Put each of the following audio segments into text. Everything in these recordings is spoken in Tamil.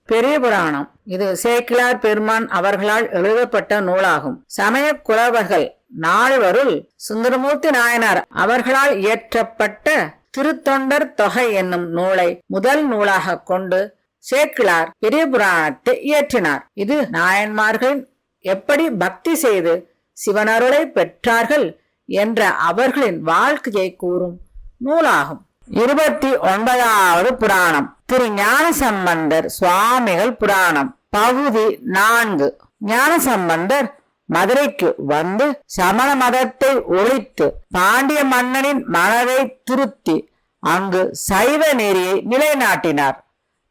பெரிய புராணம் இது சேக்கிழார் பெருமான் அவர்களால் எழுதப்பட்ட நூலாகும். சமய குலவர்கள் நால்வருள் சுந்தரமூர்த்தி நாயனார் அவர்களால் இயற்றப்பட்ட திருத்தொண்டர் தொகை என்னும் நூலை முதல் நூலாக கொண்டு சேக்கிழார் பெரிய புராணத்தை இயற்றினார். இது நாயன்மார்கள் எப்படி பக்தி செய்து சிவனருளை பெற்றார்கள் என்ற அவர்களின் வாழ்க்கையை கூறும் நூலாகும். 29வது புராணம் திரு ஞானசம்பந்தர் சுவாமிகள் புராணம். பகுதி 4. ஞானசம்பந்தர் மதுரைக்கு வந்து சமண மதத்தை ஒழித்து பாண்டிய மன்னனின் மனதை திருத்தி அங்கு சைவ நெறியை நிலைநாட்டினார்.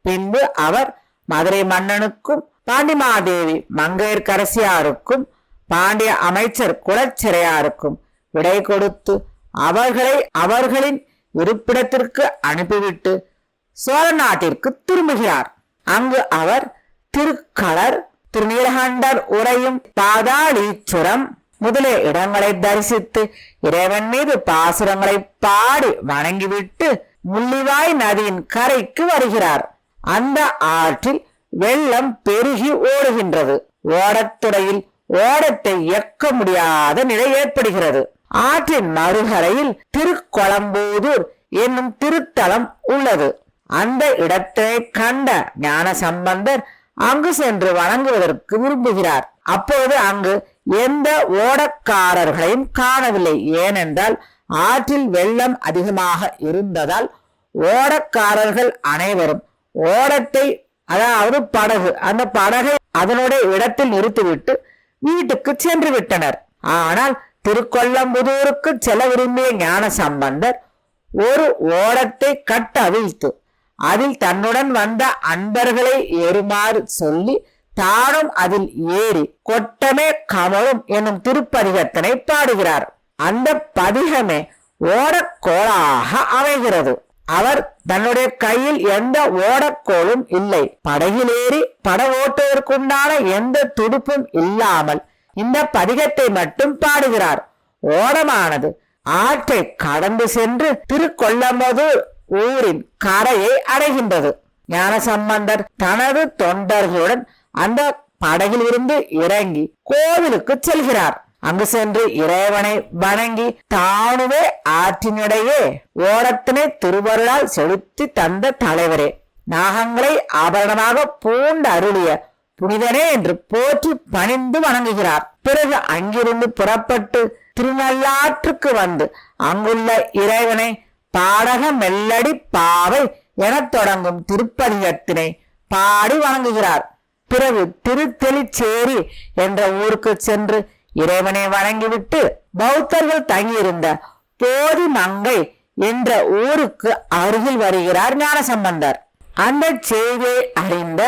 பின்பு அவர் மதுரை மன்னனுக்கும் பாண்டிமாதேவி மங்கையர்க்கரசியாருக்கும் பாண்டிய அமைச்சர் குலச்சிறையாருக்கும் விடை கொடுத்து அவர்களை அவர்களின் இருப்பிடத்திற்கு அனுப்பிவிட்டு சோழ நாட்டிற்கு திரும்புகிறார். அங்கு அவர் திருக்களர், திருநீலகண்டர் உரையும் பாதாளீச்சுரம் முதலிய இடங்களை தரிசித்து இறைவன் மீது பாசுரங்களை பாடி வணங்கிவிட்டு முள்ளிவாய் நதியின் கரைக்கு வருகிறார். அந்த ஆற்றில் வெள்ளம் பெருகி ஓடுகின்றது. ஓடத்துறையில் ஓடத்தை இயக்க முடியாத நிலை ஏற்படுகிறது. ஆற்றின் மறுகரையில் திருக்கொளம்பூதூர் என்னும் திருத்தலம் உள்ளது. அந்த இடத்தை கண்ட ஞானசம்பந்தர் அங்கு சென்று வணங்குவதற்கு விரும்புகிறார். அப்போது அங்கு எந்த ஓடக்காரர்களையும் காணவில்லை. ஏனென்றால் ஆற்றில் வெள்ளம் அதிகமாக இருந்ததால் ஓடக்காரர்கள் அனைவரும் ஓடத்தை, அதாவது படகு, அந்த படகை அதனுடைய இடத்தில் நிறுத்திவிட்டு வீட்டுக்கு சென்று விட்டனர். ஆனால் திருக்கொள்ளம்புதூருக்கு செல்ல விரும்பிய ஞானசம்பந்தர் ஒரு ஓடத்தை கட்டவிழ்த்து அதில் தன்னுடன் வந்த அன்பர்களை ஏறுமாறு சொல்லி தானும் அதில் ஏறி கொட்டமே கமலும் என்னும் திருப்பதிகத்தினை பாடுகிறார். அந்த பதிகமே ஓடக்கோளாக அமைகிறது. அவர் தன்னுடைய கையில் எந்த ஓடக்கோளும் இல்லை. படகில் ஏறி படகோட்டுவதற்குண்டான எந்த துடுப்பும் இல்லாமல் இந்த பதிகத்தை மட்டும் பாடுகிறார். ஓடமானது ஆற்றை கடந்து சென்று திருக்கொள்ளம்புதூர் ஊரின் கரையை அடைகின்றது. ஞானசம்பந்தர் தனது தொண்டர்களுடன் அந்த படகில் இருந்து இறங்கி கோவிலுக்கு செல்கிறார். அங்கு சென்று இறைவனை வணங்கி தானுவே ஆற்றினிடையே ஓடத்தினை திருவருளால் செலுத்தி தந்த தலைவரே, நாகங்களை ஆபரணமாக பூண்டு அருளிய புனிதனே என்று போற்றி பணிந்து வணங்குகிறார். பிறகு அங்கிருந்து புறப்பட்டு திருநள்ளாற்றுக்கு வந்து அங்குள்ள இறைவனை பாடக மெல்லடி பாவை என தொடங்கும் திருப்பதிகத்தினை பாடி வணங்குகிறார். பிறகு திருத்தெளிச்சேரி என்ற ஊருக்கு சென்று இறைவனை வணங்கிவிட்டு பௌத்தர்கள் தங்கியிருந்த போதி மங்கை என்ற ஊருக்கு அருகில் வருகிறார் ஞானசம்பந்தர். அந்த செய்தியை அறிந்த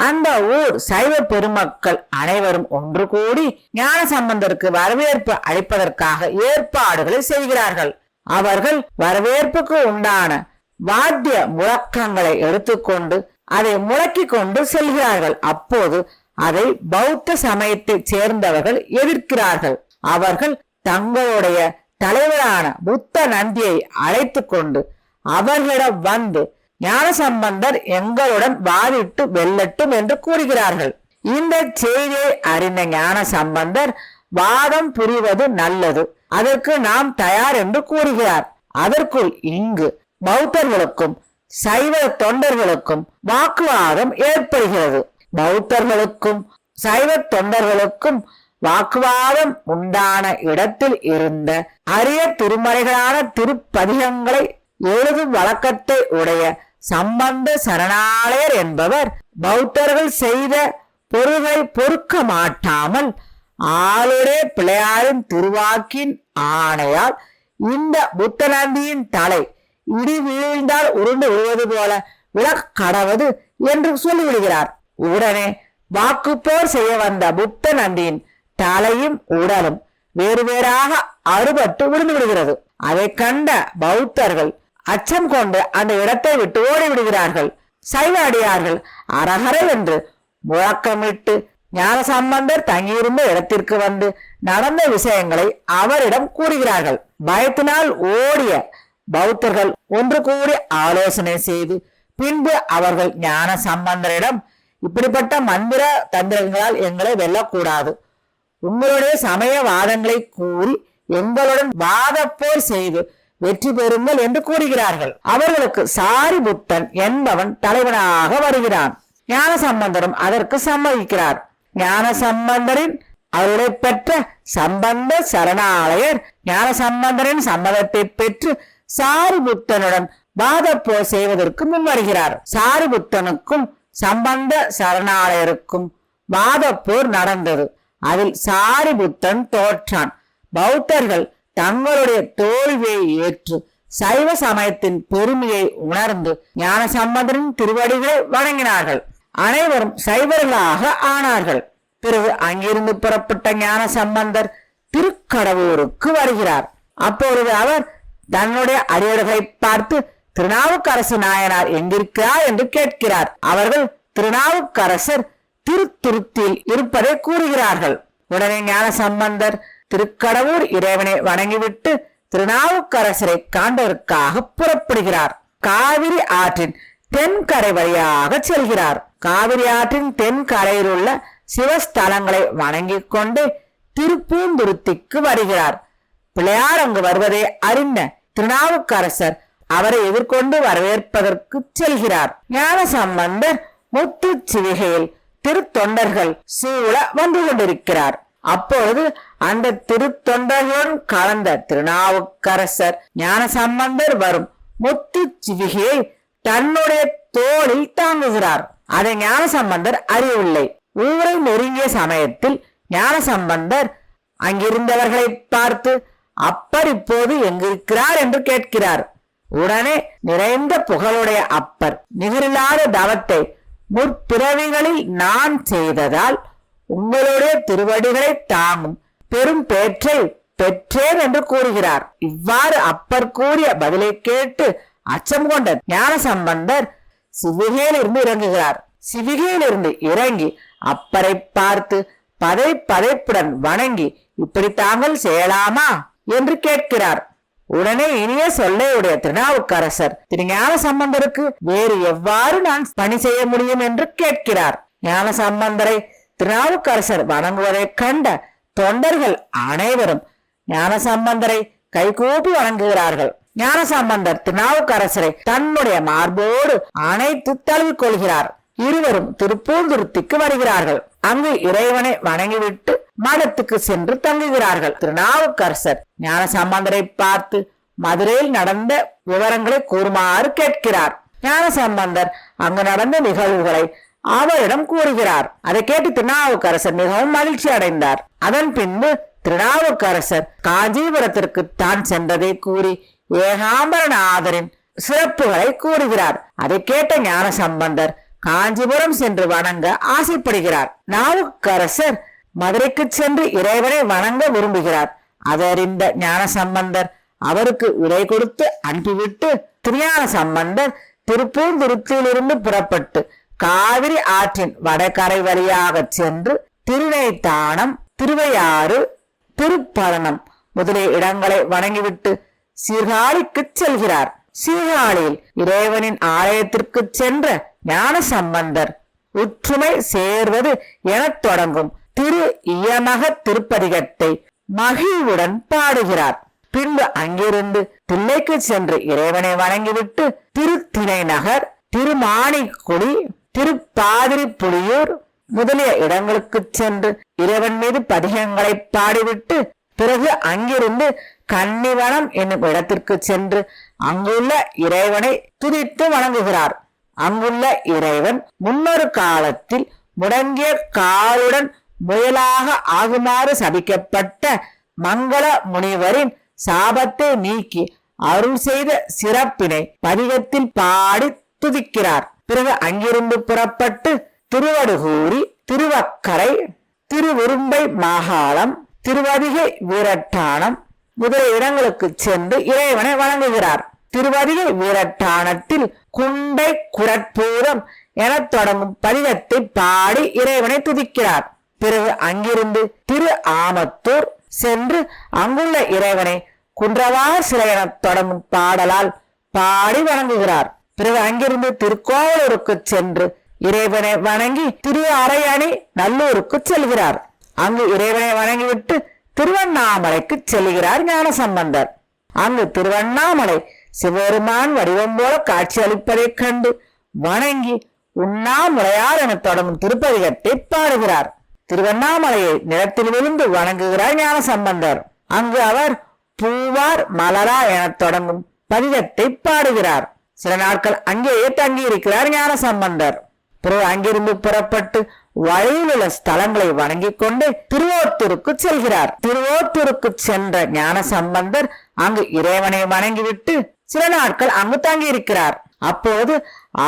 அந்த ஊர் சைவ பெருமக்கள் அனைவரும் ஒன்று கூடி ஞானசம்பந்தருக்கு வரவேற்பு அளிப்பதற்காக ஏற்பாடுகளை செய்கிறார்கள். அவர்கள் வரவேற்புக்கு உண்டான வாத்திய முழக்கங்களை எடுத்துக்கொண்டு அதை முழக்கி கொண்டு செல்கிறார்கள். அப்போது அதை பௌத்த சமயத்தை சேர்ந்தவர்கள் எதிர்க்கிறார்கள். அவர்கள் தங்களுடைய தலைவரான புத்த நந்தியை அழைத்து கொண்டு அவர்களிடம் வந்து ஞானசம்பந்தர் எங்களுடன் வாதிட்டு வெல்லட்டும் என்று கூறுகிறார்கள். இந்த செய்தியை அறிந்த ஞானசம்பந்தர் வாதம் புரிவது நல்லது, அதற்கு நாம் தயார் என்று கூறுகிறார். அதற்குள் இங்கு பௌத்தர்களுக்கும் சைவ தொண்டர்களுக்கும் வாக்குவாதம் ஏற்படுகிறது. பௌத்தர்களுக்கும் சைவ தொண்டர்களுக்கும் வாக்குவாதம் உண்டான இடத்தில் இருந்த அரிய திருமறைகளான திருப்பதிகங்களை எழுதும் வழக்கத்தை உடைய சம்பந்த சரணாலயர் என்பவர் பௌத்தர்கள் செய்த பொருளை பொறுக்க மாட்டாமல் ஆளுடைய பிள்ளையாரின் திருவாக்கின் ஆணையால் இந்த புத்தநந்தியின் தலை இடி வீழ்ந்தால் உருண்டு விழுவது போல விளக்கடவது என்று சொல்லிவிடுகிறார். உடனே வாக்கு போர் செய்ய வந்த புத்த நந்தியின் தலையும் உடலும் வேறு வேறாக அறுபட்டு விழுந்து விடுகிறது. அதை கண்ட பௌத்தர்கள் அச்சம் கொண்டு அந்த இடத்தை விட்டு ஓடிவிடுகிறார்கள். சைவ அடியார்கள் அரகர என்று முழக்கமிட்டு ஞானசம்பந்தர் தங்கியிருந்த இடத்திற்கு வந்து நடந்த விஷயங்களை அவரிடம் கூறுகிறார்கள். பயத்தினால் ஓடிய பௌத்தர்கள் ஒன்று கூடி ஆலோசனை செய்து பின்பு அவர்கள் ஞான சம்பந்தரிடம், இப்படிப்பட்ட மந்திர தந்திரங்களால் எங்களை வெல்லக்கூடாது, உங்களுடைய சமய வாதங்களை கூறி எங்களுடன் வாதப்போர் செய்து வெற்றி பெறுங்கள் என்று கூறுகிறார்கள். அவர்களுக்கு சாரிபுத்தன் என்பவன் தலைவனாக வருகிறான். ஞான சம்பந்தரும் அதற்கு சம்மதிக்கிறார். ஞான சம்பந்தரின் அவருடைய பெற்ற சம்பந்த சரணாலயர் ஞான சம்பந்தரின் சம்மதத்தை பெற்று சாரிபுத்தனுடன் வாதப்போர் செய்வதற்கு முன் வருகிறார். சாரிபுத்தனுக்கும் சம்பந்த சரணாலயருக்கும் வாதப்போர் நடந்தது. அதில் சாரிபுத்தன் தோற்றான். பௌத்தர்கள் தங்களுடைய தோல்வியை ஏற்று சைவ சமயத்தின் பெருமையை உணர்ந்து ஞான சம்பந்தரின் திருவடிகளை வணங்கினார்கள். அனைவரும் சைவர்களாக ஆனார்கள். பிறகு அங்கிருந்து புறப்பட்ட ஞான சம்பந்தர் திருக்கடவூருக்கு வருகிறார். அப்பொழுது அவர் தன்னுடைய அடியவர்களை பார்த்து, திருநாவுக்கரசு நாயனார் எங்கிருக்கிறார் என்று கேட்கிறார். அவர்கள் திருநாவுக்கரசர் திருத்துருத்தியில் இருப்பதை கூறுகிறார்கள். உடனே ஞான சம்பந்தர் திருக்கடவூர் இறைவனை வணங்கிவிட்டு திருநாவுக்கரசரை காண்பதற்காக புறப்படுகிறார். காவிரி ஆற்றின் தென்கரை வழியாக செல்கிறார். காவிரி ஆற்றின் தென்கரையில் உள்ள சிவஸ்தலங்களை வணங்கிக் கொண்டு திருப்பூந்துருத்திக்கு வருகிறார். பிள்ளையார் அங்கு வருவதை அறிந்த திருநாவுக்கரசர் அவரை எதிர்கொண்டு வரவேற்பதற்கு செல்கிறார். ஞான சம்பந்தர் முத்து சிவிகையில் திருத்தொண்டர்கள் சூழ வந்து கொண்டிருக்கிறார். அப்பொழுது அந்த திருத்தொண்டர்களுடன் கலந்த திருநாவுக்கரசர் ஞான சம்பந்தர் வரும் முத்து சிவிகையை தன்னுடைய தோளில் தாங்குகிறார். அதை ஞான சம்பந்தர் அறியவில்லை. ஊரை நெருங்கிய சமயத்தில் ஞான சம்பந்தர் அங்கிருந்தவர்களை பார்த்து, அப்பர் இப்போது எங்கிருக்கிறார் என்று கேட்கிறார். உடனே நிறைந்த புகழுடைய அப்பர், நிகரில்லாத தவத்தை முற்பிறவிகளில் நான் செய்ததால் உங்களுடைய திருவடிகளை தாங்கும் பெரும் பேற்றை பெற்றேன் என்று கூறுகிறார். இவ்வாறு அப்பர் கூறிய பதிலை கேட்டு அச்சம் கொண்ட ஞான சம்பந்தர் சிவிகையில் இருந்து இறங்குகிறார். சிவிகையில் இருந்து இறங்கி அப்பரை பார்த்து பதைப்புடன் வணங்கி, இப்படி தாங்கள் செய்யலாமா என்று கேட்கிறார். உடனே இனிய சொல்லையுடைய திருநாவுக்கரசர் திரு ஞான சம்பந்தருக்கு வேறு எவ்வாறு நான் பணி செய்ய முடியும் என்று கேட்கிறார். ஞான சம்பந்தரை திருநாவுக்கரசர் வணங்குவதை கண்ட தொண்டர்கள் அனைவரும் ஞான சம்பந்தரை கைகூப்பி வணங்குகிறார்கள். ஞான சம்பந்தர் திருநாவுக்கரசரை தன்னுடைய மார்போடு அணைத்து தழுவிக் கொள்கிறார். இருவரும் திருப்பூந்துருத்திக்கு வருகிறார்கள். அங்கு இறைவனை வணங்கிவிட்டு மடத்துக்கு சென்று தங்குகிறார்கள். திருநாவுக்கரசர் ஞான சம்பந்தரை பார்த்து மதுரையில் நடந்த விவரங்களை கூறுமாறு கேட்கிறார். ஞான சம்பந்தர் அங்கு நடந்த நிகழ்வுகளை அவரிடம் கூறுகிறார். அதை கேட்டு திருநாவுக்கரசர் மிகவும் மகிழ்ச்சி அடைந்தார். அதன் பின்பு திருநாவுக்கரசர் காஞ்சிபுரத்திற்கு தான் சென்றதை கூறி ஏகாம்பரநாதரின் சிறப்புகளை கூறுகிறார். அதை கேட்ட ஞான சம்பந்தர் காஞ்சிபுரம் சென்று வணங்க ஆசைப்படுகிறார். நாவுக்கரசர் மதுரைக்கு சென்று இறைவனை வணங்க விரும்புகிறார். அதறிந்த ஞான சம்பந்தர் அவருக்கு விடை கொடுத்து அனுப்பிவிட்டு திருஞான சம்பந்தர் திருப்பூந்துருத்தியிலிருந்து புறப்பட்டு காவிரி ஆற்றின் வடகரை வழியாக சென்று திருநைத்தானம், திருவையாறு, திருப்பழனம் முதலிய இடங்களை வணங்கிவிட்டு சீர்காழிக்கு செல்கிறார். சீர்காழியில் இறைவனின் ஆலயத்திற்கு சென்ற ஞான சம்பந்தர் ஒற்றுமை சேர்வது என தொடங்கும் திரு இயமக திருப்பதிகத்தை மகிழ்வுடன் பாடுகிறார். பின்பு அங்கிருந்து தில்லைக்கு சென்று இறைவனை வணங்கிவிட்டு திருத்திணை நகர், திருமாணிக்குடி, திருப்பாதிரி புலியூர் முதலிய இடங்களுக்கு சென்று இறைவன் மீது பதிகங்களை பாடிவிட்டு பிறகு அங்கிருந்து கன்னிவனம் என்னும் இடத்திற்கு சென்று அங்குள்ள இறைவனை துதித்து வணங்குகிறார். அங்குள்ள இறைவன் முன்னொரு காலத்தில் முடங்கிய காலுடன் முயலாக ஆகுமாறு சபிக்கப்பட்ட மங்கள முனிவரின் சாபத்தை நீக்கி அருள் செய்த சிறப்பினை பதிகத்தில் பாடி துதிக்கிறார். பிறகு அங்கிருந்து புறப்பட்டு திருவடுகூரி, திருவக்கரை, திருவிரும்பை மாகாளம், திருவதிகை வீரட்டானம் முதலிய இடங்களுக்கு சென்று இறைவனை வணங்குகிறார். திருவதிகை வீரட்டானத்தில் குண்டை குரட்பூதம் என தொடங்கும் பதிகத்தை பாடி இறைவனை துதிக்கிறார். பிறகு அங்கிருந்து திரு ஆமத்தூர் சென்று அங்குள்ள இறைவனை குன்றவார் சிலை என தொடங்கும் பாடலால் பாடி வணங்குகிறார். பிறகு அங்கிருந்து திருக்கோவலூருக்கு சென்று இறைவனை வணங்கி திரு அரையணி நல்லூருக்கு செல்கிறார். அங்கு இறைவனை வணங்கிவிட்டு திருவண்ணாமலைக்கு செல்கிறார் ஞானசம்பந்தர். அங்கு திருவண்ணாமலை சிவபெருமான் வடிவம் போல காட்சி அளிப்பதைக் கண்டு வணங்கி உண்ணாமுலையார் என தொடங்கும் திருப்பதிகத்தை பாடுகிறார். திருவண்ணாமலையை நிலத்தில் விழுந்து வணங்குகிறார் ஞானசம்பந்தர். அங்கு அவர் பூவார் மலரா என தொடங்கும் பதிகத்தை பாடுகிறார். சில நாட்கள் அங்கேயே தங்கி இருக்கிறார் ஞானசம்பந்தர். பிறகு அங்கிருந்து புறப்பட்டு வழியில் உள்ள ஸ்தலங்களை வணங்கிக் கொண்டு திருவோத்தூருக்கு செல்கிறார். திருவோத்தூருக்கு சென்ற ஞானசம்பந்தர் அங்கு இறைவனை வணங்கிவிட்டு சில நாட்கள் அங்கு தங்கி இருக்கிறார். அப்போது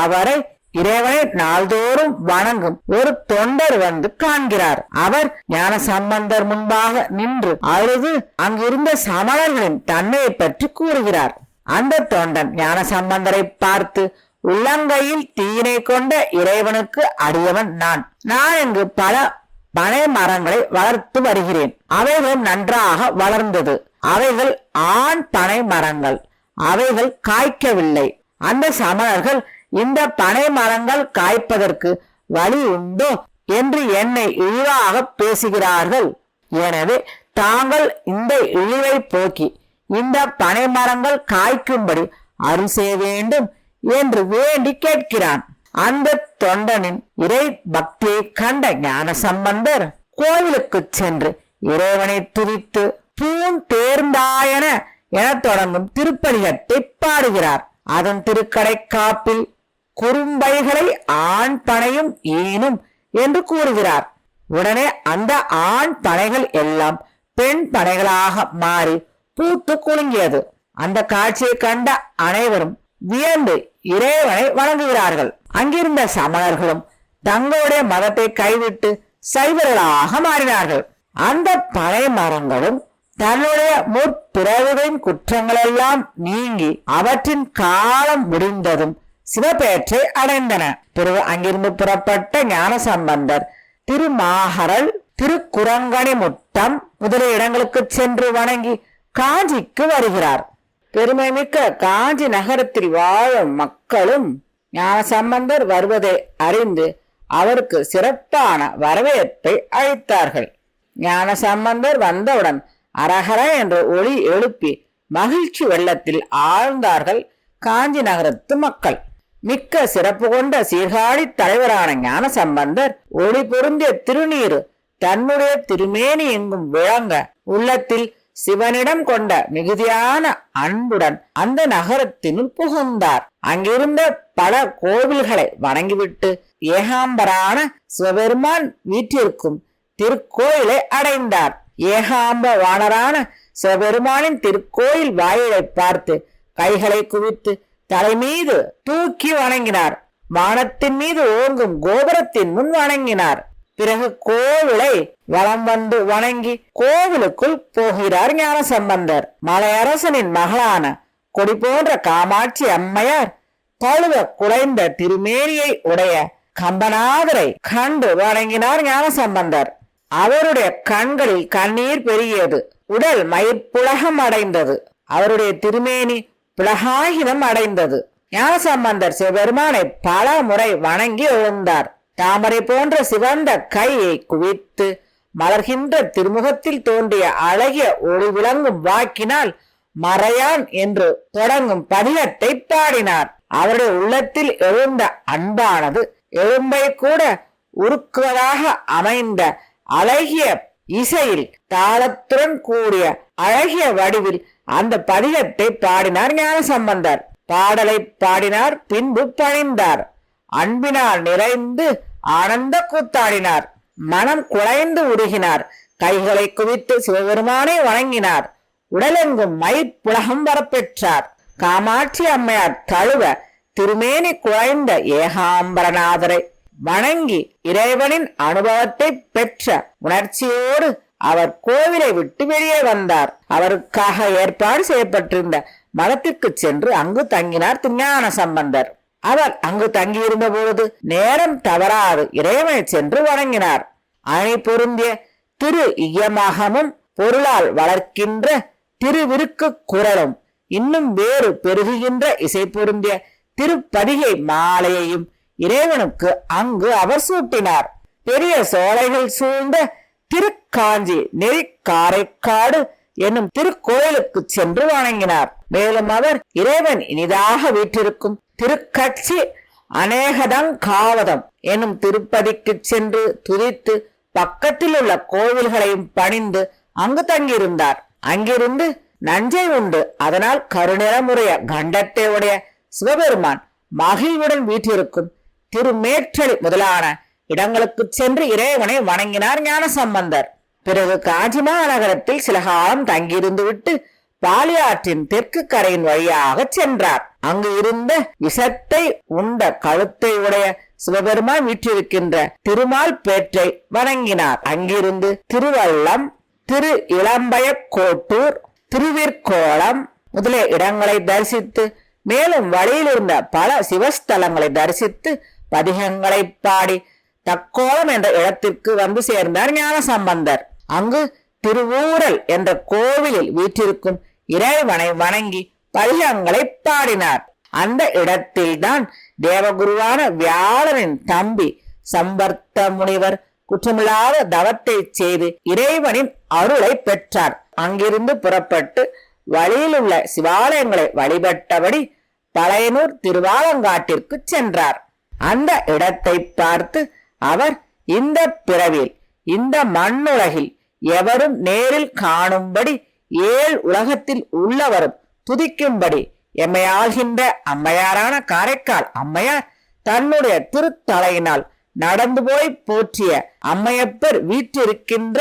அவரை இறைவனை நாள்தோறும் வணங்கும் ஒரு தொண்டர் வந்து காண்கிறார். அவர் ஞானசம்பந்தர் முன்பாக நின்று அழுது அங்கிருந்த சமணர்களின் தன்மையை பற்றி கூறுகிறார். அந்த தொண்டன் ஞானசம்பந்தரை பார்த்து, உள்ளங்கையில் தீயினை கொண்ட இறைவனுக்கு அடியவன் நான் இங்கு பல பனை மரங்களை வளர்த்து வருகிறேன். அவைகளும் நன்றாக வளர்ந்தது. அவைகள் ஆண் பனை மரங்கள். அவைகள் காய்க்கவில்லை. அந்த சமணர்கள் இந்த பனை மரங்கள் காய்ப்பதற்கு வழி உண்டோ என்று என்னை இழிவாக பேசுகிறார்கள். எனவே தாங்கள் இந்த இழிவை போக்கி இந்த பனை மரங்கள் காய்க்கும்படி அருள் செய்ய வேண்டும் என்று வேண்டி கேட்கிறான். அந்த தொண்டனின் இறை பக்தியை கண்ட ஞானசம்பந்தர் கோவிலுக்கு சென்று இறைவனை துதித்து பூன் தேர்ந்தாயன என தொடங்கும் திருப்பதிகத்தை பாடுகிறார். அதன் திருக்கடை காப்பில் குறும்பைகளை ஆண் பனையும் ஈனும் என்று கூறுகிறார். உடனே அந்த ஆண் பனைகள் எல்லாம் பெண் பனைகளாக மாறி பூத்து குலுங்கியது. அந்த காட்சியை கண்ட அனைவரும் வியந்து இறைவனை வணங்குகிறார்கள். அங்கிருந்த சமணர்களும் தங்களுடைய மதத்தை கைவிட்டு சைவர்களாக மாறினார்கள். அந்த பனை மரங்களும் தன்னுடைய முற்பிறவிகளின் குற்றங்கள் எல்லாம் நீங்கி அவற்றின் காலம் முடிந்ததும் சிவபேற்றை அடைந்தன. பிறகு அங்கிருந்து புறப்பட்ட ஞானசம்பந்தர் திருமாகரல், திருக்குரங்கணி முட்டம் முதலிய இடங்களுக்கு சென்று வணங்கி காஞ்சிக்கு வருகிறார். பெருமைமிக்க காஞ்சி நகரத்தில் வாழும் மக்களும் ஞானசம்பந்தர் வருவதை அறிந்து அவருக்கு சிறப்பான வரவேற்பை அளித்தார்கள். ஞானசம்பந்தர் வந்தவுடன் அரஹர என்ற ஒளி எழுப்பி மகிழ்ச்சி வெள்ளத்தில் ஆழ்ந்தார்கள் காஞ்சி நகரத்து மக்கள். மிக்க சிறப்பு கொண்ட சீர்காழி தலைவரான ஞானசம்பந்தர் ஒளி பொருந்திய திருநீரு தன்னுடைய திருமேனி எங்கும் விளங்க உள்ளத்தில் சிவனிடம் கொண்ட மிகுதியான அன்புடன் அந்த நகரத்தினுள் புகுந்தார். அங்கிருந்த பல கோவில்களை வணங்கிவிட்டு ஏகாம்பரான சிவபெருமான் வீற்றிருக்கும் திருக்கோயிலை அடைந்தார். ஏகாம்ப வாணரான சிவபெருமானின் திருக்கோயில் வாயிலை பார்த்து கைகளை குவித்து தலைமீது தூக்கி வணங்கினார். வானத்தின் மீது ஓங்கும் கோபுரத்தின் முன் வணங்கினார். பிறகு கோவிலை வலம் வந்து வணங்கி கோவிலுக்குள் போகிறார் ஞானசம்பந்தர். மலையரசனின் மகளான கொடி போன்ற காமாட்சி அம்மையார் தழுவ குறைந்த திருமேனியை உடைய கம்பநாதரை கண்டு வணங்கினார் ஞானசம்பந்தர். அவருடைய கண்களில் கண்ணீர் பெருகியது. உடல் மயிர்ப்புலகம் அடைந்தது. அவருடைய திருமேனி புலகாகிதம் அடைந்தது. ஞானசம்பந்தர் சிவபெருமானை பல முறை வணங்கி எழுந்தார். தாமரை போன்ற சிவந்த கையை குவித்து மலர்கின்ற திருமுகத்தில் தோன்றிய அழகிய ஒளி விளங்கும் வாக்கினால் மறையான் என்று தொடங்கும் பதிகத்தை பாடினார். அவருடைய உள்ளத்தில் எழுந்த அன்பானது எலும்பை கூட உருக்குவதாக அமைந்த அழகிய இசையில் தாளத்துடன் கூடிய அழகிய வடிவில் அந்த பதிகத்தை பாடினார் ஞானசம்பந்தர். பாடலை பாடினார். பின்பு பணிந்தார். அன்பினால் நிறைந்து ஆனந்த கூத்தாடினார். மனம் குலைந்து உருகினார். கைகளை குவித்து சிவபெருமானை வணங்கினார். உடலெங்கும் மயிர்ப்புலகம் வரப்பெற்றார். காமாட்சி அம்மையார் தழுவ திருமேனி குலைந்த ஏகாம்பரநாதரை வணங்கி இறைவனின் அனுபவத்தை பெற்ற உணர்ச்சியோடு அவர் கோவிலை விட்டு வெளியே வந்தார். அவருக்காக ஏற்பாடு செய்யப்பட்டிருந்த மடத்திற்கு சென்று அங்கு தங்கினார் ஞானசம்பந்தர். அவர் அங்கு தங்கியிருந்த பொழுது நேரம் தவறாது இறைவனை சென்று வணங்கினார். அணி பொருந்திய திரு இயமகமும் பொருளால் வளர்க்கின்ற திருவிருக்கு குரலும் இன்னும் வேறு பெருகுகின்ற இசை பொருந்திய திருப்பதிகை மாலையையும் இறைவனுக்கு அங்கு அவர் சூட்டினார். பெரிய சோலைகள் சூழ்ந்த திருக்காஞ்சி நெறிக்காரைக்காடு என்னும் திருக்கோயிலுக்கு சென்று வணங்கினார். மேலும் அவர் இறைவன் இனிதாக வீற்றிருக்கும் திருக்கட்சி அநேகதம் காவதம் என்னும் திருப்பதிக்கு சென்று துதித்து பக்கத்தில் உள்ள கோவில்களையும் பணிந்து அங்கு தங்கியிருந்தார். அங்கிருந்து நஞ்சை உண்டு அதனால் கருநிறமுறைய கண்டத்தை உடைய சிவபெருமான் மகிழ்வுடன் வீற்றிருக்கும் திருமேற்றலி முதலான இடங்களுக்கு சென்று இறைவனை வணங்கினார் ஞானசம்பந்தர். பிறகு காஞ்சி மாநகரத்தில் சில காலம் தங்கியிருந்து விட்டு பாலியாற்றின் தெற்கு கரையின் வழியாக சென்றார். அங்கு இருந்த விஷத்தை உண்ட கழுத்தை உடைய சிவபெருமான் வீற்றிருக்கின்ற திருமால் பேற்றை வணங்கினார். அங்கிருந்து திருவள்ளம், திரு இளம்பயக்கோட்டூர், திருவிற்கோளம் முதலிய இடங்களை தரிசித்து மேலும் வழியில் இருந்த பல சிவஸ்தலங்களை தரிசித்து பதிகங்களை பாடி தக்கோலம் என்ற இடத்திற்கு வந்து சேர்ந்தார் ஞானசம்பந்தர். அங்கு திருவூரல் என்ற கோவிலில் வீற்றிருக்கும் இறைவனை வணங்கி பதிகங்களை பாடினார். அந்த இடத்தில்தான் தேவகுருவான வியாழனின் தம்பி சம்பர்த்த முனிவர் குற்றமில்லாத தவத்தை செய்து இறைவனின் அருளை பெற்றார். அங்கிருந்து புறப்பட்டு வழியில் உள்ள சிவாலயங்களை வழிபட்டபடி பழையனூர் திருவாலங்காட்டிற்கு சென்றார். அந்த இடத்தை பார்த்து அவர் இந்த பிறவில் இந்த மண்ணுலகில் எவரும் நேரில் காணும்படி 7 உலகத்தில் உள்ளவரும் துதிக்கும்படி எம்மையாள்கின்ற அம்மையாரான காரைக்கால் அம்மையார் தன்னுடைய திருத்தலையினால் நடந்து போய் போற்றிய அம்மையப்பர் வீற்றிருக்கின்ற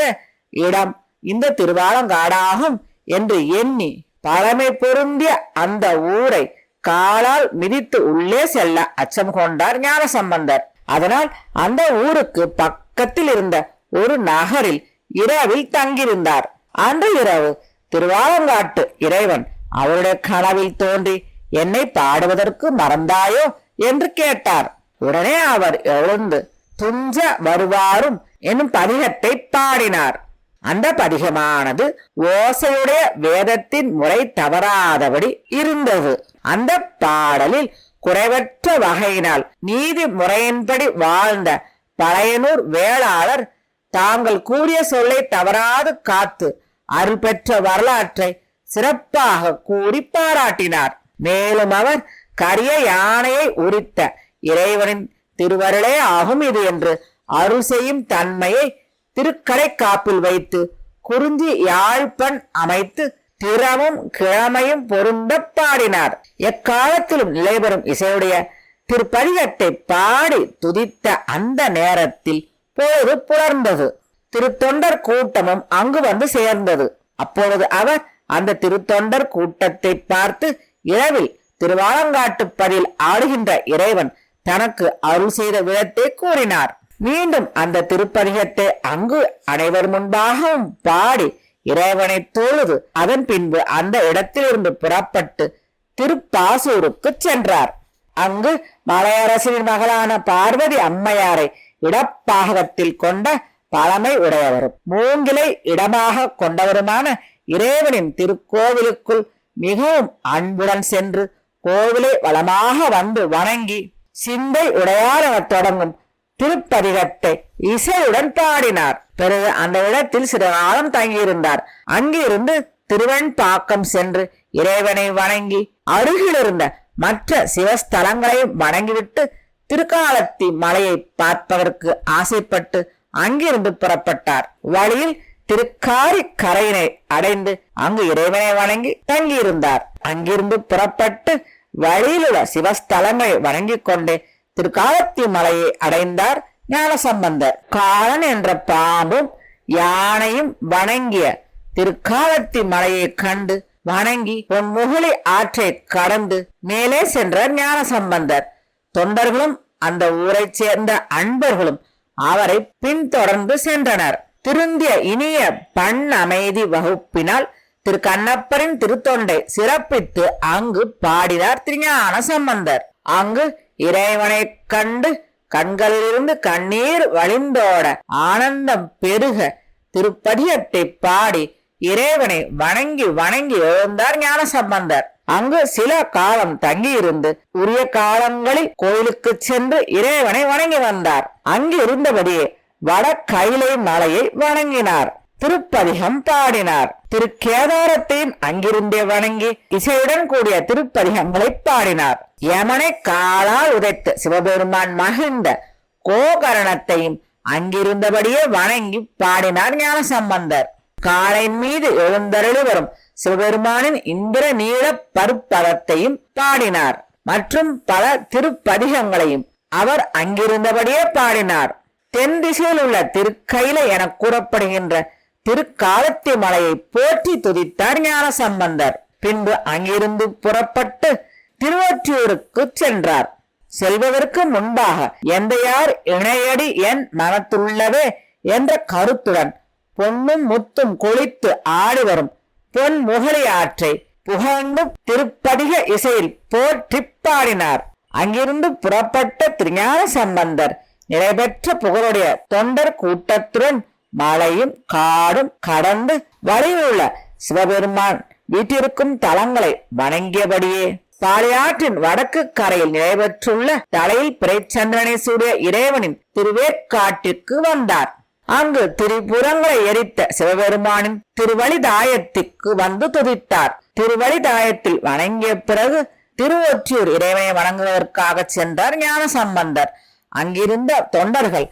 இடம் இந்த திருவாலங்காடாகும் என்று எண்ணி பழமை பொருந்திய அந்த ஊரை காலால் மிதித்து உள்ளே செல்ல அச்சம் கொண்டார் ஞானசம்பந்தர். அதனால் அந்த ஊருக்கு பக்கத்தில் இருந்த ஒரு நகரில் இரவில் தங்கியிருந்தார். அந்த இரவு திருவாலங்காட்டு இறைவன் அவருடைய கனவில் தோன்றி என்னை பாடுவதற்கு மறந்தாயோ என்று கேட்டார். உடனே அவர் எழுந்து துஞ்ச வருவாரும் என்னும் பதிகத்தை பாடினார். அந்த பதிகமானது ஓசையுடைய வேதத்தின் முறை தவறாதபடி இருந்தது. அந்த பாடலில் குறைவற்ற வகையினால் நீதி முறையின்படி வாழ்ந்த பழையனூர் வேளாளர் தாங்கள் கூறிய சொல்லை தவறாது காத்து அருள் பெற்ற வரலாற்றை சிறப்பாக கூறி பாராட்டினார். மேலும் அவர் கரிய யானையை உரித்த இறைவனின் திருவருளே ஆகும் இது என்று அருள் செய்யும் தன்மையை திருக்கடை காப்பில் வைத்து குறிஞ்சி யாழ்ப்பண் அமைத்து திறமும் கிழமையும் பொருந்த பாடினார். எக்காலத்திலும் நிலைபெறும் இசையுடைய திருப்பதிகத்தை பாடி துதித்த அந்த நேரத்தில் பொழுது புலர்ந்தது. திருத்தொண்டர் கூட்டமும் அங்கு வந்து சேர்ந்தது. அப்பொழுது அவர் அந்த திருத்தொண்டர் கூட்டத்தை பார்த்து இரவில் திருவாலங்காட்டுப்பதில் ஆடுகின்ற இறைவன் தனக்கு அருள் செய்த விதத்தை கூறினார். மீண்டும் அந்த திருப்பதிகத்தை அங்கு அனைவர் முன்பாகவும் பாடி இறைவனை தொழுது அதன் பின்பு அந்த இடத்திலிருந்து புறப்பட்டு திருப்பாசூருக்கு சென்றார். அங்கு மலையரசனின் மகளான பார்வதி அம்மையாரை இடப்பாகத்தில் கொண்ட பழமை உடையவரும் மூங்கிலை இடமாக கொண்டவருமான இறைவனின் திருக்கோவிலுக்குள் மிகவும் அன்புடன் சென்று கோவிலை வளமாக வந்து வணங்கி சிந்தை உடையார் என தொடங்கும் திருப்பதிகத்தை இசையுடன் பாடினார். பிறகு அந்த இடத்தில் சிறு காலம் தங்கியிருந்தார். அங்கிருந்து திருவெண்பாக்கம் சென்று இறைவனை வணங்கி அருகிலிருந்த மற்ற சிவஸ்தலங்களையும் வணங்கிவிட்டு திருக்காலத்தி மலையை பார்ப்பதற்கு ஆசைப்பட்டு அங்கிருந்து புறப்பட்டார். வழியில் திருக்காரி கரையினை அடைந்து அங்கு இறைவனை வணங்கி தங்கியிருந்தார். அங்கிருந்து புறப்பட்டு வழியிலுள்ள சிவஸ்தலங்களை வணங்கிக் கொண்டு திருக்காலத்தி மலையை அடைந்தார் ஞானசம்பந்தர். காலன் என்ற பாம்பும் யானையும் வணங்கிய திருக்காலத்தி மலையை கண்டு வணங்கி பொன்முகலி ஆற்றை கடந்து மேலே சென்றார் ஞானசம்பந்தர். தொண்டர்களும் அந்த ஊரை சேர்ந்த அன்பர்களும் அவரை பின்தொடர்ந்து சென்றனர். திருந்திய இனிய பண் அமைதி வகுப்பினால் திரு கண்ணப்பரின் திருத்தொண்டை சிறப்பித்து அங்கு பாடினார் திருஞான சம்பந்தர். அங்கு இறைவனை கண்டு கண்களிலிருந்து கண்ணீர் வழிந்தோட ஆனந்தம் பெருக திருப்பதிகத்தை பாடி இறைவனை வணங்கி வணங்கி எழுந்தார் ஞானசம்பந்தர். அங்கு சில காலம் தங்கியிருந்து உரிய காலங்களில் கோயிலுக்கு சென்று இறைவனை வணங்கி வந்தார். அங்கு இருந்தபடியே வட கைலை மலையை வணங்கினார். திருப்பதிகம் பாடினார். திருக்கேதாரத்தையும் அங்கிருந்தே வணங்கி இசையுடன் கூடிய திருப்பதிகங்களை பாடினார். யமனை காலால் உதைத்து சிவபெருமான் மகிழ்ந்த கோகரணத்தையும் அங்கிருந்தபடியே வணங்கி பாடினார் ஞானசம்பந்தர். காலின் மீது எழுந்தருளி வரும் சிவபெருமானின் இந்திர நீள பருப்பதத்தையும் பாடினார். மற்றும் பல திருப்பதிகங்களையும் அவர் அங்கிருந்தபடியே பாடினார். தென் திசையில் உள்ள திருக்கைலை என கூறப்படுகின்ற திருக்காலத்தி மலையை போற்றி துதித்தார் ஞானசம்பந்தர். பின்பு அங்கிருந்து புறப்பட்டு திருவொற்றியூருக்கு சென்றார். செல்வதற்கு முன்பாக எந்தையார் இணையடி என் மனத்துள்ளவே என்ற கருத்துடன் பொன்னும் முத்தும் கொளித்து ஆடி வரும் பொன் முகலி ஆற்றை புகழ்ந்து திருப்பதிக இசையில் போற்றி பாடினார். அங்கிருந்து புறப்பட்ட திருஞான சம்பந்தர் நிறைவேற்ற புகழுடைய தொண்டர் கூட்டத்துடன் மலையும் காடும் கடந்து வழியுள்ள சிவபெருமான் வீட்டிற்கும் தலங்களை வணங்கியபடியே பாளையாற்றின் வடக்கு கரையில் நிறைவேற்றுள்ள தலையில் பிறைச்சந்திரனை சூடிய இறைவனின் திருவேற்காட்டிற்கு வந்தார். அங்கு திரிபுரங்களை எரித்த சிவபெருமானின் திருவழிதாயத்திற்கு வந்து துதித்தார். திருவழிதாயத்தில் வணங்கிய பிறகு திருவொற்றியூர் இறைவனை வணங்குவதற்காக சென்றார் ஞானசம்பந்தர். அங்கிருந்த தொண்டர்கள்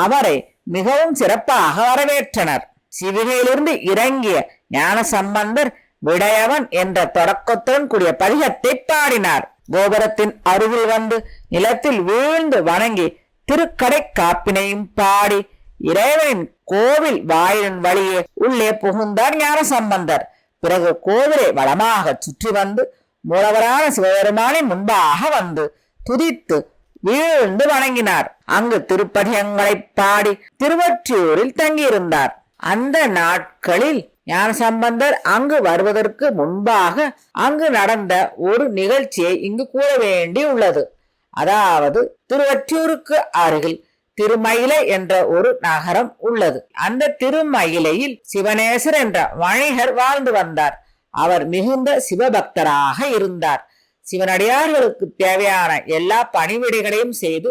அவரை மிகவும் சிறப்பாக வரவேற்றனர். சிவிகையிலிருந்து இறங்கிய ஞானசம்பந்தர் விடயவன் என்ற தொடக்கத்துடன் கூடிய பதிகத்தை பாடினார். கோபுரத்தின் அருகில் வந்து நிலத்தில் வீழ்ந்து வணங்கி திருக்கடை காப்பினையும் பாடி இறைவனின் கோவில் வாயிலின் வழியே உள்ளே புகுந்தார் ஞானசம்பந்தர். பிறகு கோவிலை வளமாக சுற்றி வந்து மூலவரான சிவபெருமானின் முன்பாக வந்து துதித்து வீழ்ந்து வணங்கினார். அங்கு திருப்பதிகங்களை பாடி திருவொற்றியூரில் தங்கியிருந்தார். அந்த நாட்களில் ஞானசம்பந்தர் அங்கு வருவதற்கு முன்பாக அங்கு நடந்த ஒரு நிகழ்ச்சியை இங்கு கூற வேண்டி உள்ளது. அதாவது திருவொற்றியூருக்கு அருகில் திருமயிலை என்ற ஒரு நகரம் உள்ளது. அந்த திருமயிலையில் சிவனேசர் என்ற வணிகர் வாழ்ந்து வந்தார். அவர் மிகுந்த சிவபக்தராக இருந்தார். சிவனடியார்களுக்கு தேவையான எல்லா பணிவிடைகளையும் செய்து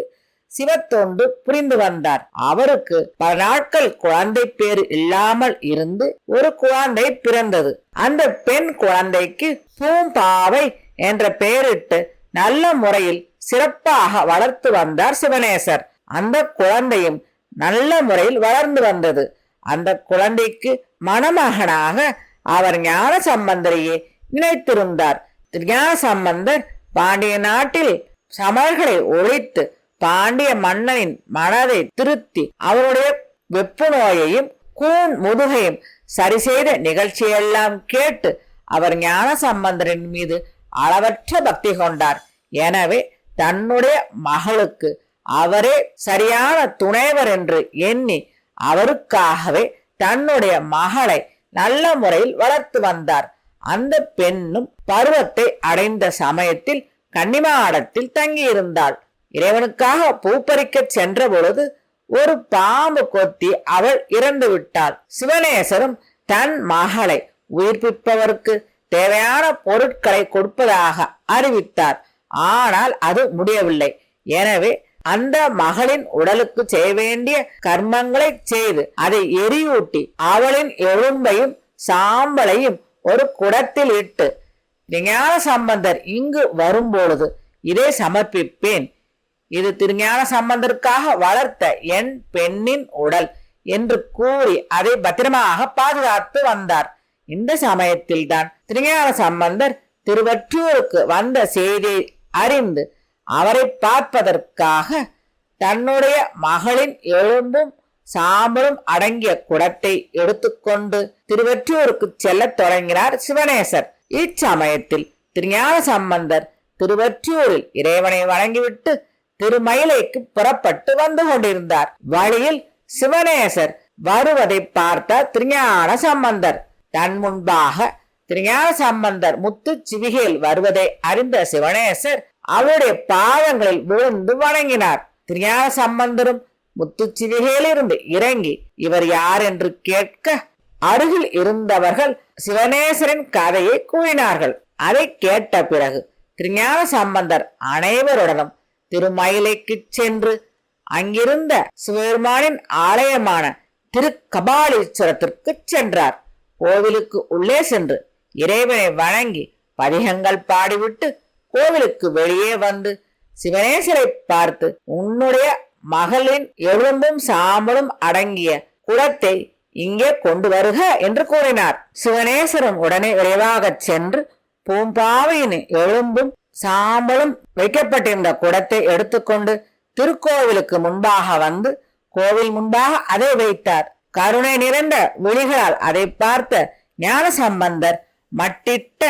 சிவத்தொண்டு புரிந்து வந்தார். அவருக்கு பல நாட்கள் குழந்தை பேர் இல்லாமல் இருந்து ஒரு குழந்தை பிறந்தது. அந்த பெண் குழந்தைக்கு பூம்பாவை என்ற பெயரிட்டு நல்ல முறையில் சிறப்பாக வளர்த்து வந்தார் சிவனேசர். அந்த குழந்தையும் நல்ல முறையில் வளர்ந்து வந்தது. அந்த குழந்தைக்கு மணமகனாக அவர் ஞான சம்பந்தரையே நினைத்திருந்தார். ஞான சம்பந்தர் பாண்டிய நாட்டில் சமர்களை ஒழித்து பாண்டிய மன்னனின் மனதை திருத்தி அவருடைய வெப்பு நோயையும் கூன் முதுகையும் சரி செய்த நிகழ்ச்சியெல்லாம் கேட்டு அவர் ஞான சம்பந்தரின் மீது அளவற்ற பக்தி கொண்டார். எனவே தன்னுடைய மகளுக்கு அவரே சரியான துணைவர் என்று எண்ணி அவருக்காகவே தன்னுடைய மகளை நல்ல முறையில் வளர்த்து வந்தார். அந்த பெண்ணும் பருவத்தை அடைந்த சமயத்தில் கன்னிமாடத்தில் தங்கியிருந்தாள். இறைவனுக்காக பூப்பறிக்க சென்ற பொழுது ஒரு பாம்பு கொத்தி அவள் இறந்து விட்டாள். சிவனேசரும் தன் மகளை உயிர்ப்பிப்பவருக்கு தேவையான பொருட்களை கொடுப்பதாக அறிவித்தார். ஆனால் அது முடியவில்லை. எனவே அந்த மகளின் உடலுக்கு செய்ய வேண்டிய கர்மங்களை செய்து அதை எரியூட்டி அவளின் எலும்பையும் சாம்பலையும் ஒரு குடத்தில் இட்டு ஞான சம்பந்தர் இங்கு வரும்பொழுது இதை சமர்ப்பிப்பேன். இது திருஞான சம்பந்தருக்காக வளர்த்த என் பெண்ணின் உடல் என்று கூறி அதை பத்திரமாக பாதுகாத்து வந்தார். இந்த சமயத்தில் தான் திருஞான சம்பந்தர் திருவொற்றியூருக்கு வந்த செய்தியை அறிந்து அவரை பார்ப்பதற்காக தன்னுடைய மகளின் எலும்பும் சாம்பலும் அடங்கிய குடத்தை எடுத்துக்கொண்டு திருவொற்றியூருக்கு செல்ல தொடங்கினார் சிவனேசர். இச்சமயத்தில் திருஞான சம்பந்தர் திருவொற்றியூரில் இறைவனை வணங்கிவிட்டு திருமயிலைக்கு புறப்பட்டு வந்து கொண்டிருந்தார். வழியில் சிவனேசர் வருவதை பார்த்த திருஞான சம்பந்தர் தன் முன்பாக திருஞான சம்பந்தர் முத்து சிவிகையில் வருவதை அறிந்த சிவனேசர் அவருடைய பாதங்களில் விழுந்து வணங்கினார். திருஞான சம்பந்தரும் முத்து சிவிகையில் இருந்து இறங்கி இவர் யார் என்று கேட்க அருகில் இருந்தவர்கள் சிவனேசரின் கதையை கூறினார்கள். அதை கேட்ட பிறகு திருஞான சம்பந்தர் அனைவருடனும் திருமயிலைக்கு சென்று அங்கிருந்த சிவபெருமானின் ஆலயமான திருக்கபாலீஸ்வரத்திற்கு சென்றார். கோவிலுக்கு உள்ளே சென்று இறைவனை வணங்கி பதிகங்கள் பாடிவிட்டு கோவிலுக்கு வெளியே வந்து சிவனேசரை பார்த்து, உன்னுடைய மகளின் எலும்பும் சாம்பலும் அடங்கிய குடத்தை இங்கே கொண்டு வருக என்று கூறினார். சிவனேசரும் உடனே விரைவாக சென்று பூம்பாவையின் எலும்பும் சாம்பலும் வைக்கப்பட்டிருந்த குடத்தை எடுத்துக்கொண்டு திருக்கோவிலுக்கு முன்பாக வந்து கோவில் முன்பாக அதை வைத்தார். கருணை நிறைந்த விழிகளால் அதை பார்த்த ஞான சம்பந்தர் மட்டிட்ட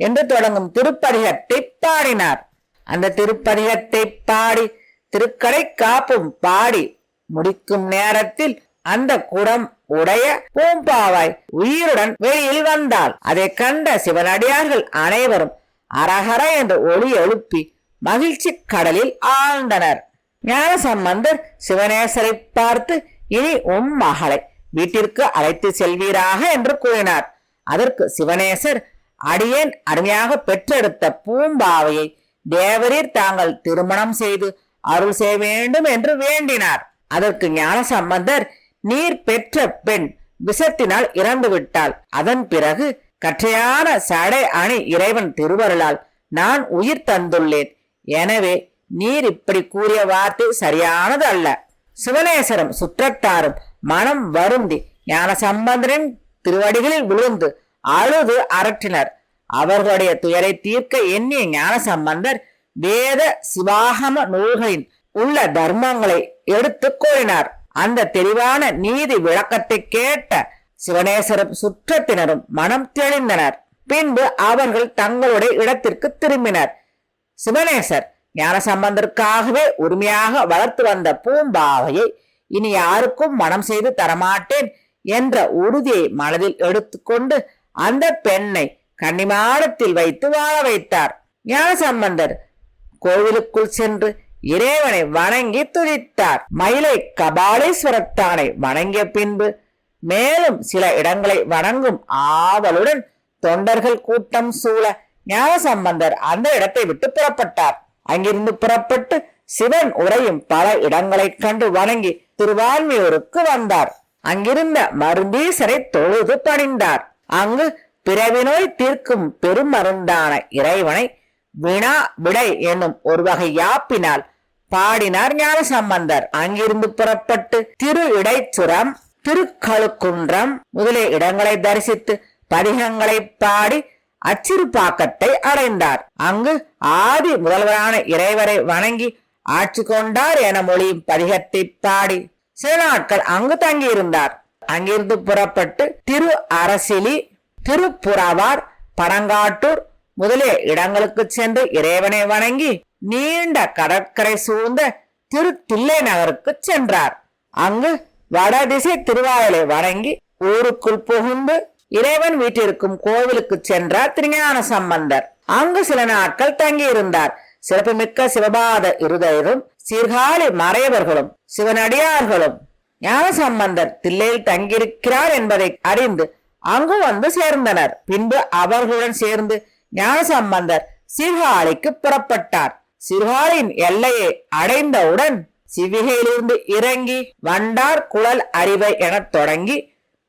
என்று தொடங்கும் திருப்பதிகத்தை பாடினார். அந்த திருப்பதிகத்தை பாடி திருக்கடை காப்பும் பாடி முடிக்கும் நேரத்தில் அந்த குடம் உடைய பூம்பாவாய் உயிருடன் வெளியில் வந்தாள். அதை கண்ட சிவனடியார்கள் அனைவரும் அரஹர என்று ஒளி எழுப்பி மகிழ்ச்சி கடலில் ஆழ்ந்தனர். ஞான சம்பந்தர் சிவனேசரை பார்த்து, இனி உம் மகளை வீட்டிற்கு அழைத்து செல்வீராக என்று கூறினார். அதற்கு சிவனேசர், அடியேன் அருமையாக பெற்றெடுத்த பூம்பாவையை தேவரீர் தாங்கள் திருமணம் செய்து அருள் செய்ய வேண்டும் என்று வேண்டினார். அதற்கு ஞான சம்பந்தர், நீர் பெற்ற பெண் விஷத்தினால் இறந்து விட்டாள். அதன் பிறகு கற்றையான சடை அணி இறைவன் திருவருளால் நான் உயிர் தந்துள்ளேன். எனவே நீர் இப்படி கூறிய வார்த்தை சரியானது அல்ல. சிவனேசரும் சுற்றத்தாரும் மனம் வருந்தி ஞான சம்பந்தரின் திருவடிகளில் விழுந்து அழுது அரற்றினர். அவர்களுடைய துயரை தீர்க்க எண்ணிய ஞான சம்பந்தர் வேத சிவாகம நூல்களின் உள்ள தர்மங்களை எடுத்து கூறினார். அந்த தெளிவான நீதி விளக்கத்தை கேட்ட சிவனேசரும் சுற்றத்தினரும் மனம் தெளிந்தனர். பின்பு அவர்கள் தங்களுடைய இடத்திற்கு திரும்பினர். சிவனேசர் ஞான சம்பந்தருக்காகவே உரிமையாக வளர்த்து வந்த பூம்பாவையை இனி யாருக்கும் மனம் செய்து தரமாட்டேன் என்ற உறுதியை மனதில் எடுத்துக்கொண்டு அந்த பெண்ணை கன்னிமாடத்தில் வைத்து வாழ வைத்தார். ஞான சம்பந்தர் கோவிலுக்குள் சென்று இறைவனை வணங்கி துதித்தார். மயிலை கபாலீஸ்வரத்தானை வணங்கிய பின்பு மேலும் சில இடங்களை வணங்கும் ஆவலுடன் தொண்டர்கள் கூட்டம் சூழ ஞான சம்பந்தர் அந்த இடத்தை விட்டு புறப்பட்டார். அங்கிருந்து புறப்பட்டு சிவன் உரையும் பல இடங்களை கண்டு வணங்கி திருவான்மியூருக்கு வந்தார். அங்கிருந்த மருந்தீசரை தொழுது பணிந்தார். அங்கு பிறவி நோய் தீர்க்கும் பெருமருந்தான இறைவனை வினா விடை என்னும் ஒரு வகை யாப்பினால் பாடினார் ஞான சம்பந்தர். அங்கிருந்து புறப்பட்டு திரு இடைச்சுரம், திருக்கழுக்குன்றம் முதலிய இடங்களை தரிசித்து பதிகங்களை பாடி அச்சிறுபாக்கத்தை அடைந்தார். அங்கு ஆதி முதல்வரான இறைவரை வணங்கி ஆட்சி கொண்டார் என மொழியும் பதிகத்தை பாடி சில நாட்கள் அங்கு தங்கியிருந்தார். அங்கிருந்து புறப்பட்டு திரு அரசிலி, திருப்புறவார், பனங்காட்டூர் முதலிய இடங்களுக்கு சென்று இறைவனை வணங்கி நீண்ட கடற்கரை சூழ்ந்த திரு தில்லை நகருக்கு சென்றார். அங்கு வடதிசை திருவாயலை வணங்கி ஊருக்குள் புகுந்து இறைவன் வீட்டிற்கும் கோவிலுக்கு சென்றார் திருஞான சம்பந்தர். அங்கு சில நாட்கள் தங்கியிருந்தார். சிறப்புமிக்க சிவபாத இருதயரும் சீர்காழி மறையவர்களும் சிவனடியார்களும் ஞான சம்பந்தர் தில்லையில் தங்கியிருக்கிறார் என்பதை அறிந்து அங்கு வந்து சேர்ந்தனர். பின்பு அவர்களுடன் சேர்ந்து ஞான சம்பந்தர் சீர்காழிக்கு புறப்பட்டார். சீர்காழியின் எல்லையை அடைந்தவுடன் சிவிகையிலிருந்து இறங்கி வண்டார் குழல் அறிவை என தொடங்கி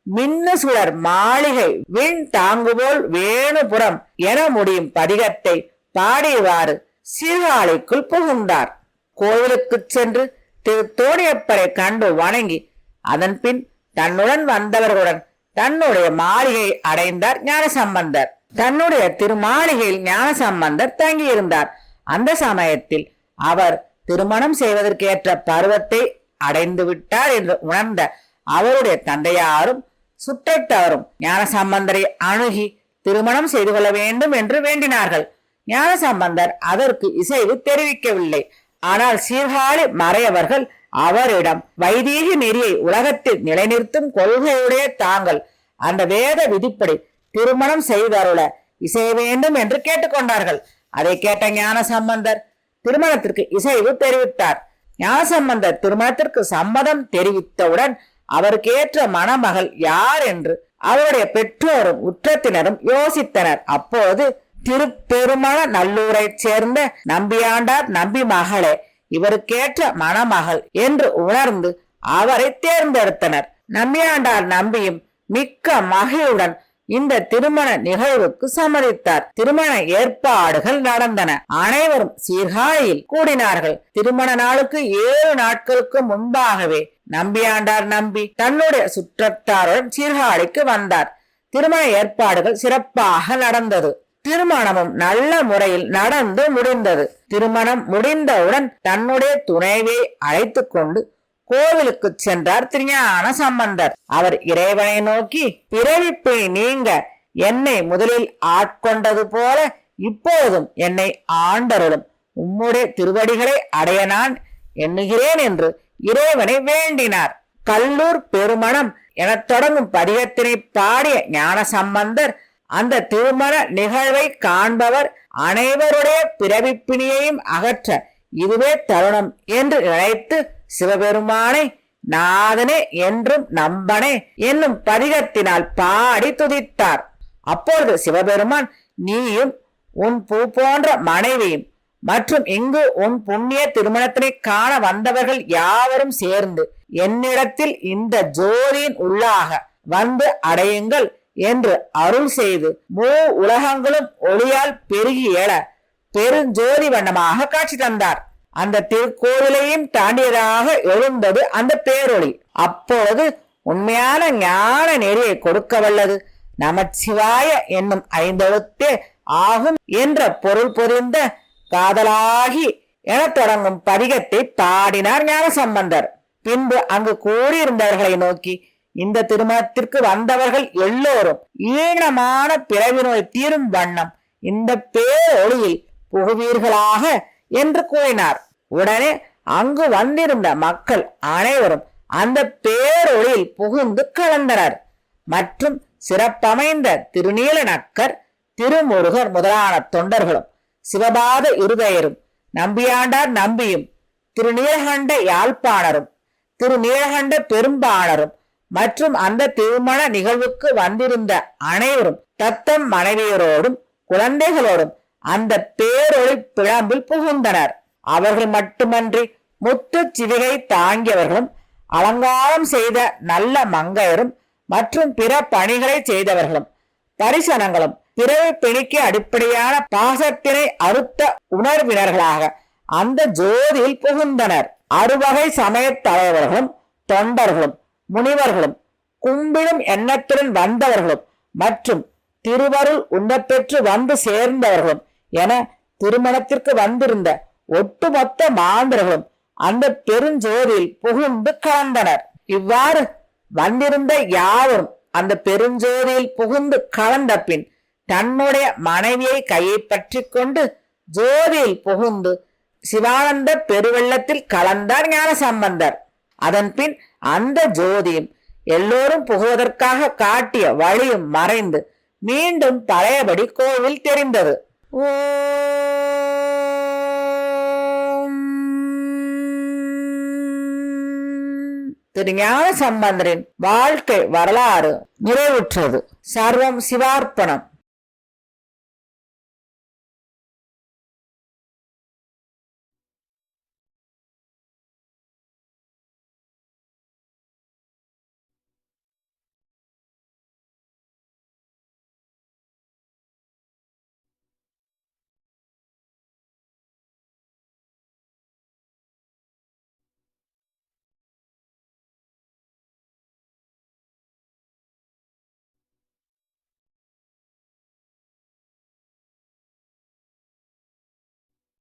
மின்னு சுடர் மாளிகை விண் தாங்குபோல் வேணுபுறம் என முடியும் பதிகத்தை பாடியவாறு சீர்காழிக்குள் புகுந்தார். கோவிலுக்கு சென்று திரு தோணியப்பரை கண்டு வணங்கி அதன் பின் தன்னுடன் வந்தவர்களுடன் தன்னுடைய மாளிகையை அடைந்தார் ஞான சம்பந்தர். தன்னுடைய திருமாளிகையில் ஞான சம்பந்தர் தங்கியிருந்தார். அந்த சமயத்தில் அவர் திருமணம் செய்வதற்கு ஏற்ற பருவத்தை அடைந்து விட்டார் என்று உணர்ந்த அவருடைய தந்தையாரும் சுற்றத்தவரும் ஞான சம்பந்தரை அணுகி திருமணம் செய்து கொள்ள வேண்டும் என்று வேண்டினார்கள். ஞான சம்பந்தர் அதற்கு இசைவு தெரிவிக்கவில்லை. ஆனால் சீர்காழி மறையவர்கள் அவரிடம் வைதீக நெறியை உலகத்தில் நிலைநிறுத்தும் கொள்கையுடைய தாங்கள் அந்த வேத விதிப்படி திருமணம் செய்தருள இசைய வேண்டும் என்று கேட்டுக்கொண்டார்கள். அதை கேட்ட ஞான சம்பந்தர் திருமணத்திற்கு இசைவு தெரிவித்தார். ஞான சம்பந்தர் திருமணத்திற்கு சம்மதம் தெரிவித்தவுடன் அவருக்கு ஏற்ற மணமகள் யார் என்று அவருடைய பெற்றோரும் உற்றத்தினரும் யோசித்தனர். அப்போது திருப்பெருமள நல்லூரைச் சேர்ந்த நம்பியாண்டார் நம்பி மகளே இவருக்கேற்ற மணமகள் என்று உணர்ந்து அவரை தேர்ந்தெடுத்தனர். நம்பியாண்டார் நம்பியும் மிக்க மகிழ்வுடன் இந்த திருமண நிகழ்வுக்கு சம்மதித்தார். திருமண ஏற்பாடுகள் நடந்தன. அனைவரும் சீர்காழியில் கூடினார்கள். திருமண நாளுக்கு 7 நாட்களுக்கு முன்பாகவே நம்பியாண்டார் நம்பி தன்னுடைய சுற்றத்தாருடன் சீர்காழிக்கு வந்தார். திருமண ஏற்பாடுகள் சிறப்பாக நடந்தது. திருமணமும் நல்ல முறையில் நடந்து முடிந்தது. திருமணம் முடிந்தவுடன் தன்னுடைய துணைவியை அழைத்து கொண்டு கோவிலுக்கு சென்றார் திருஞான சம்பந்தர். அவர் இறைவனை நோக்கி, பிறவிப்பிணி நீங்க என்னை முதலில் ஆட்கொண்டது போல இப்போதும் என்னை ஆண்டருளும், உம்முடைய திருவடிகளை அடைய நான் எண்ணுகிறேன் என்று இறைவனை வேண்டினார். கல்லூர் பெருமணம் எனத் தொடங்கும் பதிகத்தினை பாடிய ஞான சம்பந்தர் அந்த திருமண நிகழ்வை காண்பவர் அனைவருடைய பிறவிப்பிணியையும் அகற்ற இதுவே தருணம் என்று நினைத்து சிவபெருமானை நாதனே என்றும் நம்பனே என்னும் பதிகத்தினால் பாடி துதித்தார். அப்பொழுது சிவபெருமான், நீயும் உன் பூ போன்ற மனைவியும் மற்றும் இங்கு உன் புண்ணிய திருமணத்தினை காண வந்தவர்கள் யாவரும் சேர்ந்து என்னிடத்தில் இந்த ஜோதியின் உள்ளாக வந்து அடையுங்கள் என்று அருள் செய்து உலகங்களும் ஒளியால் பெருகி எழ பெருஞ்சோதி வண்ணமாக காட்சி தந்தார். அந்த திருக்கோவிலையும் தாண்டியதாக எழுந்தது அந்த பேரொளி. அப்பொழுது உண்மையான ஞான நெறியை கொடுக்க வல்லது நமச்சிவாய என்னும் 5 எழுத்தே ஆகும் என்ற பொருள் பொதிந்த காதலாகி என தொடங்கும் பதிகத்தை பாடினார் ஞான சம்பந்தர். பின்பு அங்கு கூடியிருந்தவர்களை நோக்கி, இந்த திருமணத்திற்கு வந்தவர்கள் எல்லோரும் ஈனமான பிறவி நோய் தீரும் வண்ணம் இந்த பேரொளியில் புகுவீர்களாக என்று கூறினார். உடனே அங்கு வந்திருந்த மக்கள் அனைவரும் அந்த பேரொளியில் புகுந்து கலந்தனர். மற்றும் சிறப்பமைந்த திருநீல நக்கர், திருமுருகர் முதலான தொண்டர்களும் சிவபாத இருதயரும் நம்பியாண்டார் நம்பியும் திருநீலகண்ட யாழ்ப்பாணரும் திருநீலகண்ட பெரும்பாணரும் மற்றும் அந்த திருமண நிகழ்வுக்கு வந்திருந்த அனைவரும் தத்தம் மனைவியரோடும் குழந்தைகளோடும் அந்த பேரொளி பிழம்பில் புகுந்தனர். அவர்கள் மட்டுமன்றி முத்து சிவிகை தாங்கியவர்களும் அலங்காரம் செய்த நல்ல மங்கையரும் மற்றும் பிற பணிகளை செய்தவர்களும் தரிசனங்களும் பிறவி பிணிக்கு அடிப்படையான பாசத்தினை அறுத்த உணர்வினர்களாக அந்த ஜோதியில் புகுந்தனர். 6 வகை சமய தலைவர்களும் தொண்டர்களும் முனிவர்களும் கும்பிடும் எண்ணத்துடன் வந்தவர்களும் மற்றும் திருவருள் உண்ணப்பெற்று வந்து சேர்ந்தவர்களும் என திருமணத்திற்கு வந்திருந்த ஒட்டுமொத்த மாந்தர்களும் அந்த பெருஞ்சோதியில் புகுந்து கலந்தனர். இவ்வாறு வந்திருந்த யாவரும் அந்த பெருஞ்சோதியில் புகுந்து கலந்த பின் தன்னுடைய மனைவியை கையை பற்றி கொண்டு ஜோதியில் புகுந்து சிவானந்த பெருவெள்ளத்தில் கலந்தார் ஞான சம்பந்தர். அதன் பின் அந்த ஜோதியும் எல்லோரும் புகுவதற்காக காட்டிய வழியும் மறைந்து மீண்டும் பழையபடி கோவில் தெரிந்தது. திருஞான சம்பந்தரின் வாழ்க்கை வரலாறு நிறைவுற்றது. சர்வம் சிவார்ப்பணம்.